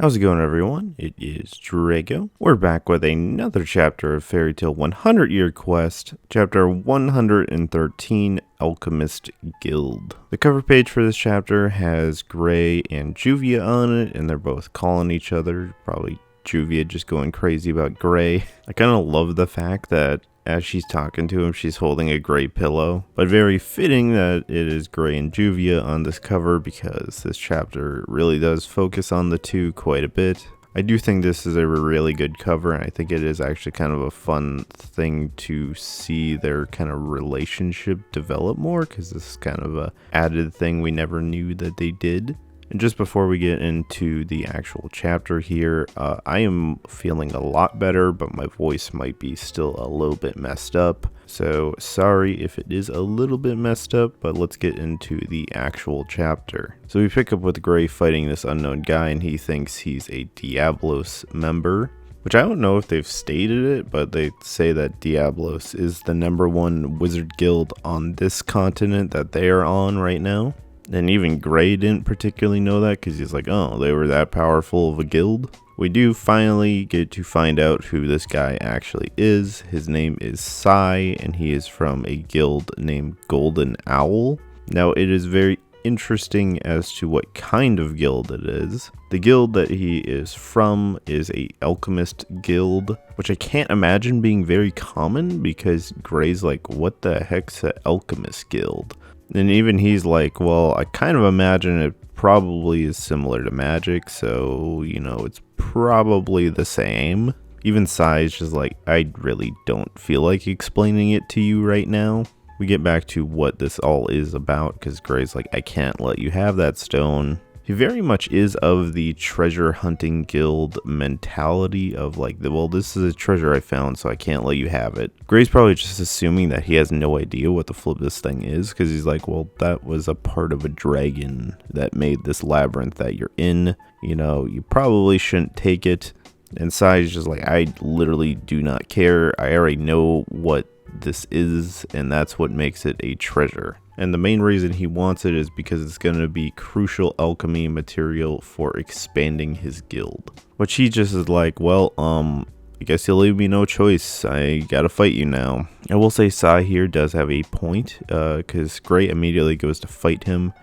How's it going, everyone? It is Drago. We're back with another chapter of Fairy Tale 100 Year Quest, chapter 113, Alchemist Guild. The cover page for this chapter has Gray and Juvia on it, and they're both calling each other, probably Juvia just going crazy about Gray. I kind of love the fact that as she's talking to him, she's holding a gray pillow, but very fitting that it is Gray and Juvia on this cover because this chapter really does focus on the two quite a bit. I do think this is a really good cover, and I think it is actually kind of a fun thing to see their kind of relationship develop more, because this is kind of a added thing we never knew that they did. And just before we get into the actual chapter here, I am feeling a lot better, but my voice might be still a little bit messed up. So sorry if it is a little bit messed up, but let's get into the actual chapter. So we pick up with Gray fighting this unknown guy, and he thinks he's a Diablos member, which I don't know if they've stated it, but they say that Diablos is the #1 wizard guild on this continent that they are on right now. And even Gray didn't particularly know that because he's like, oh, they were that powerful of a guild. We do finally get to find out who this guy actually is. His name is Sai, and he is from a guild named Golden Owl. Now, it is very interesting as to what kind of guild it is. The guild that he is from is a alchemist guild, which I can't imagine being very common because Gray's like, what the heck's an alchemist guild? And even he's like, well, I kind of imagine it probably is similar to magic, so, you know, it's probably the same. Even Sai's just like, I really don't feel like explaining it to you right now. We get back to what this all is about, because Gray's like, I can't let you have that stone. He very much is of the treasure hunting guild mentality of like, well, this is a treasure I found, so I can't let you have it. Gray's probably just assuming that he has no idea what the flip this thing is, because he's like, well, that was a part of a dragon that made this labyrinth that you're in. You know, you probably shouldn't take it. And Sai's just like, I literally do not care. I already know what this is, and that's what makes it a treasure. And the main reason he wants it is because it's going to be crucial alchemy material for expanding his guild. Which he just is like, well, I guess you'll leave me no choice. I gotta fight you now. I will say Sai here does have a point, because Gray immediately goes to fight him.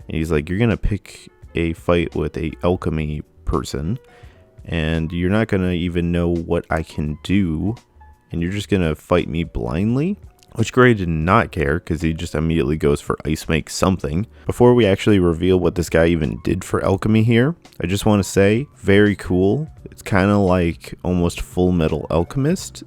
And he's like, you're going to pick a fight with a alchemy person, and you're not going to even know what I can do, and you're just going to fight me blindly? Which Gray did not care, because he just immediately goes for ice make something. Before we actually reveal what this guy even did for alchemy here, I just want to say, very cool. It's kind of like almost Full Metal Alchemist,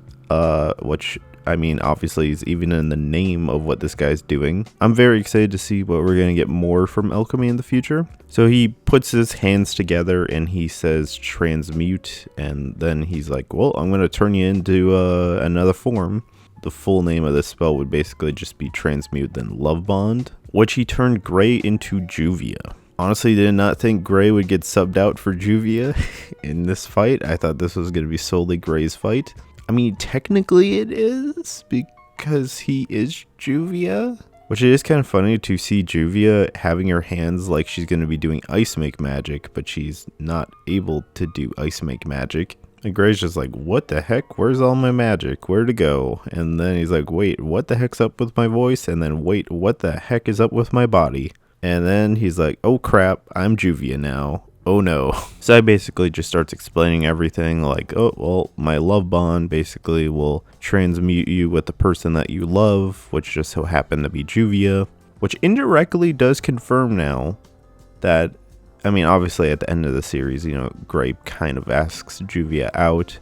which, I mean, obviously is even in the name of what this guy's doing. I'm very excited to see what we're going to get more from alchemy in the future. So he puts his hands together and he says transmute, and then he's like, well, I'm going to turn you into another form. The full name of this spell would basically just be transmute, then love bond, which he turned Gray into Juvia. Honestly, did not think Gray would get subbed out for Juvia in this fight. I thought this was going to be solely Gray's fight. I mean, technically it is, because he is Juvia. Which it is kind of funny to see Juvia having her hands like she's going to be doing ice make magic, but she's not able to do ice make magic. And Gray's just like, what the heck? Where's all my magic? Where'd it go? And then he's like, wait, what the heck's up with my voice? And then, wait, what the heck is up with my body? And then he's like, oh crap, I'm Juvia now. Oh no. So I basically just starts explaining everything like, oh, well, my love bond basically will transmute you with the person that you love, which just so happened to be Juvia, which indirectly does confirm now that, I mean, obviously at the end of the series, you know, Gray kind of asks Juvia out,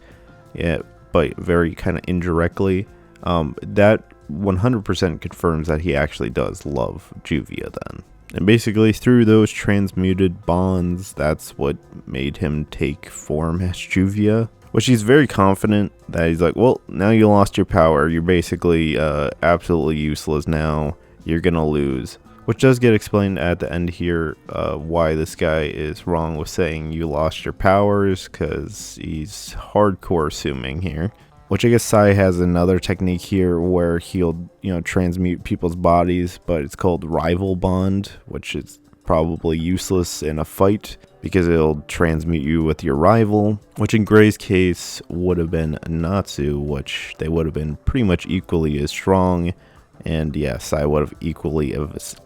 yeah, but very kind of indirectly. That 100% confirms that he actually does love Juvia then. And basically through those transmuted bonds, that's what made him take form as Juvia. Which he's very confident that he's like, well, now you lost your power. You're basically absolutely useless now. You're gonna lose. Which does get explained at the end here, why this guy is wrong with saying you lost your powers, because he's hardcore assuming here. Which I guess Sai has another technique here where he'll, you know, transmute people's bodies, but it's called rival bond, which is probably useless in a fight because it'll transmute you with your rival, which in Gray's case would have been Natsu, which they would have been pretty much equally as strong, and yes, I would have equally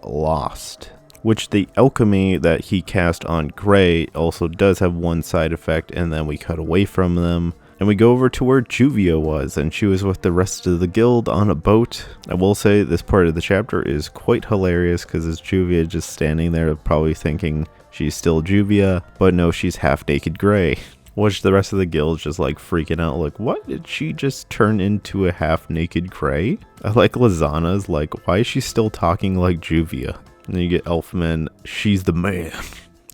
lost. Which the alchemy that he cast on Gray also does have one side effect, and then we cut away from them. And we go over to where Juvia was, and she was with the rest of the guild on a boat. I will say this part of the chapter is quite hilarious because it's Juvia just standing there probably thinking she's still Juvia, but no, she's half naked Gray. Which the rest of the guild's just like freaking out, like, what? Did she just turn into a half naked Gray? I like Lizana's like, why is she still talking like Juvia? And then you get Elfman, she's the man.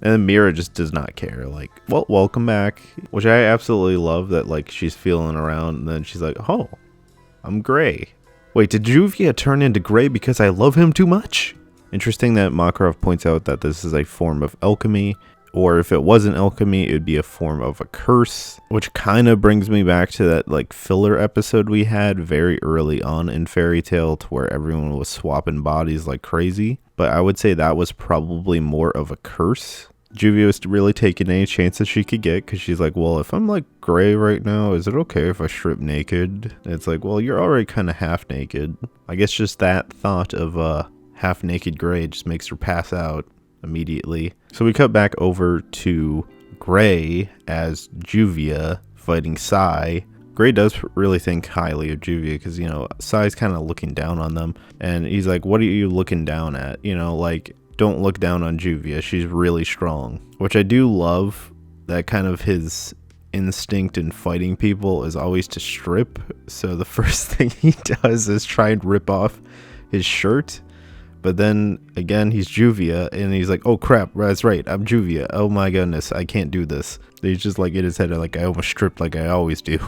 And then Mira just does not care, like, well, welcome back. Which I absolutely love that, like, she's feeling around and then she's like, oh, I'm Gray. Wait, did Juvia turn into Gray because I love him too much? Interesting that Makarov points out that this is a form of alchemy, or if it wasn't alchemy, it would be a form of a curse, which kind of brings me back to that, like, filler episode we had very early on in Fairy Tail to where everyone was swapping bodies like crazy. But I would say that was probably more of a curse. Juvia was really taking any chances she could get because she's like, well, if I'm like Gray right now, is it okay if I strip naked? And it's like, well, you're already kind of half naked. I guess just that thought of half naked Gray just makes her pass out immediately. So we cut back over to Gray as Juvia fighting Sai. Gray does really think highly of Juvia because, you know, Sai's kind of looking down on them. And he's like, what are you looking down at? You know, like, don't look down on Juvia. She's really strong. Which I do love, that kind of his instinct in fighting people is always to strip. So the first thing he does is try and rip off his shirt. But then, again, he's Juvia, and he's like, oh crap, that's right, I'm Juvia. Oh my goodness, I can't do this. He's just like in his head, like, I almost stripped like I always do.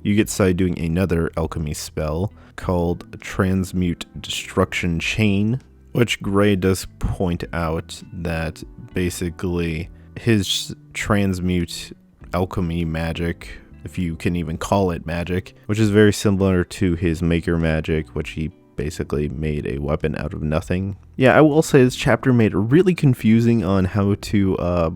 You get Sai doing another alchemy spell called Transmute Destruction Chain, which Gray does point out that basically his transmute alchemy magic, if you can even call it magic, which is very similar to his maker magic, which he basically made a weapon out of nothing. Yeah, I will say this chapter made it really confusing on how to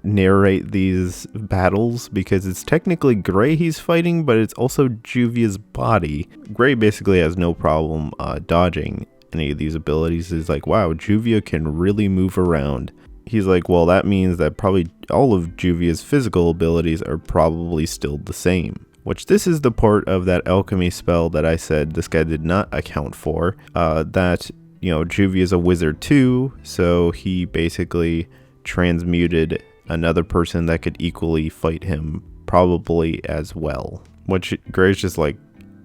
narrate these battles, because it's technically Gray he's fighting, but it's also Juvia's body. Gray basically has no problem dodging any of these abilities. He's like, wow, Juvia can really move around. He's like, well, that means that probably all of Juvia's physical abilities are probably still the same. Which this is the part of that alchemy spell that I said this guy did not account for. That, you know, Juvia's a wizard too, so he basically transmuted another person that could equally fight him probably as well. Which Gray's just like,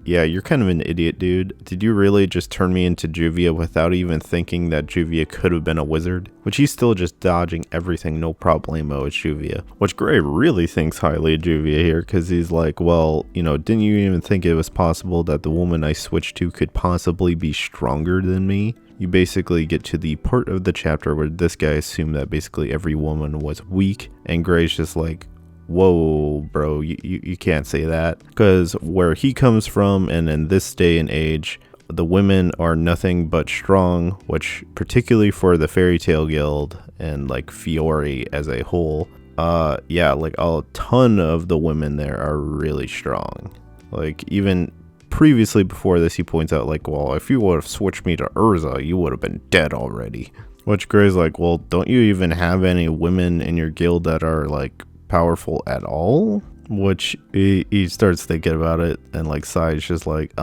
yeah, you're kind of an idiot, dude. Did you really just turn me into Juvia without even thinking that Juvia could have been a wizard? Which he's still just dodging everything, no problemo with Juvia. Which Gray really thinks highly of Juvia here, because he's like, well, you know, didn't you even think it was possible that the woman I switched to could possibly be stronger than me? You basically get to the part of the chapter where this guy assumed that basically every woman was weak, and Gray's just like, whoa, bro, you can't say that. Because where he comes from, and in this day and age, the women are nothing but strong, which particularly for the Fairy Tail Guild and like Fiore as a whole, yeah, like a ton of the women there are really strong. Like even previously before this, he points out like, well, if you would have switched me to Urza, you would have been dead already. Which Gray's like, well, don't you even have any women in your guild that are like powerful at all? Which he starts thinking about it, and like Sai's just like,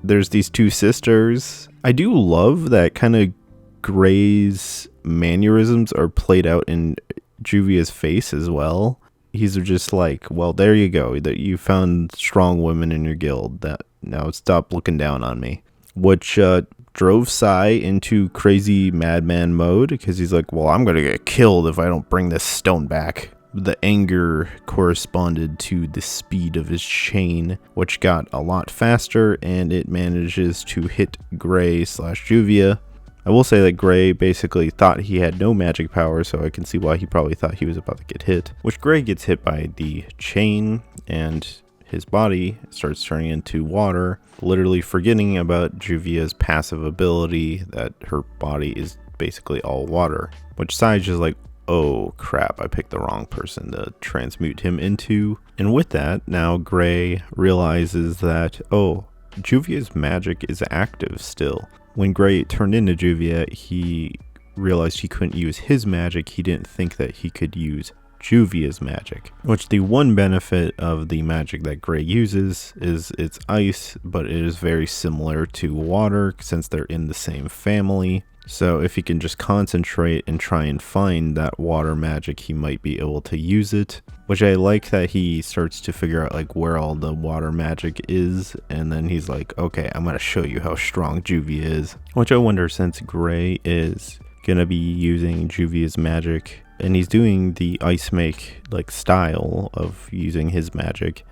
there's these two sisters. I do love that kind of Gray's mannerisms are played out in Juvia's face as well. He's just like, well, there you go, that you found strong women in your guild, that now stop looking down on me. Which drove Sai into crazy madman mode, because he's like, well, I'm gonna get killed if I don't bring this stone back. The anger corresponded to the speed of his chain, which got a lot faster, and it manages to hit Gray/Juvia. I will say that Gray basically thought he had no magic power, so I can see why he probably thought he was about to get hit. Which Gray gets hit by the chain, and his body starts turning into water, literally forgetting about Juvia's passive ability that her body is basically all water, which Sage is like, oh crap, I picked the wrong person to transmute him into. And with that, now Gray realizes that, oh, Juvia's magic is active still. When Gray turned into Juvia, he realized he couldn't use his magic. He didn't think that he could use Juvia's magic, which the one benefit of the magic that Gray uses is it's ice, but it is very similar to water since they're in the same family. So if he can just concentrate and try and find that water magic, he might be able to use it, which I like that he starts to figure out like where all the water magic is. And then he's like, okay, I'm going to show you how strong Juvia is, which I wonder, since Gray is going to be using Juvia's magic and he's doing the ice make like style of using his magic,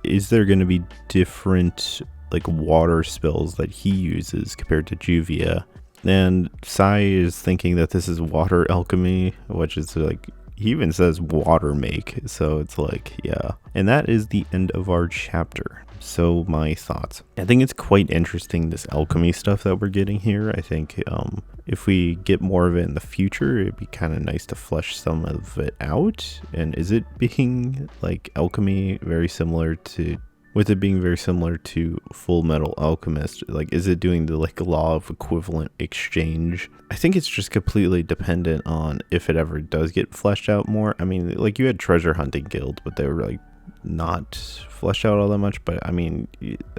is there going to be different like water spells that he uses compared to Juvia? And Sai is thinking that this is water alchemy, which is like, he even says water make. So it's like, yeah. And that is the end of our chapter. So my thoughts. I think it's quite interesting, this alchemy stuff that we're getting here. I think if we get more of it in the future, it'd be kind of nice to flesh some of it out. And is it being like alchemy very similar to, with it being very similar to Full Metal Alchemist, like, is it doing the like law of equivalent exchange? I think it's just completely dependent on if it ever does get fleshed out more. I mean, like, you had Treasure Hunting Guild, but they were like not fleshed out all that much. But I mean,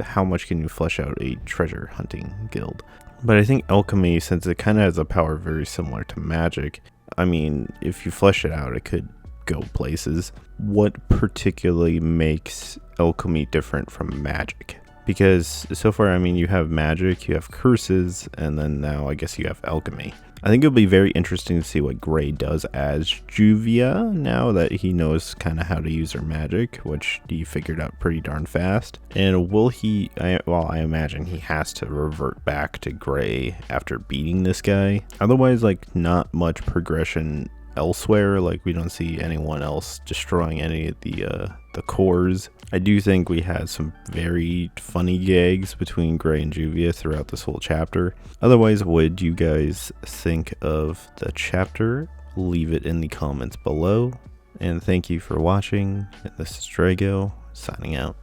how much can you flesh out a Treasure Hunting Guild? But I think alchemy, since it kind of has a power very similar to magic, I mean, if you flesh it out, it could go places. What particularly makes alchemy different from magic? Because so far, I mean, you have magic, you have curses, and then now I guess you have alchemy. I think it'll be very interesting to see what Gray does as Juvia now that he knows kind of how to use her magic, which he figured out pretty darn fast. And will he, well, I imagine he has to revert back to Gray after beating this guy. Otherwise, like, not much progression elsewhere. Like, we don't see anyone else destroying any of the cores. I do think we had some very funny gags between Gray and Juvia throughout this whole chapter. Otherwise, what do you guys think of the chapter? Leave it in the comments below. And thank you for watching. This is Drago, signing out.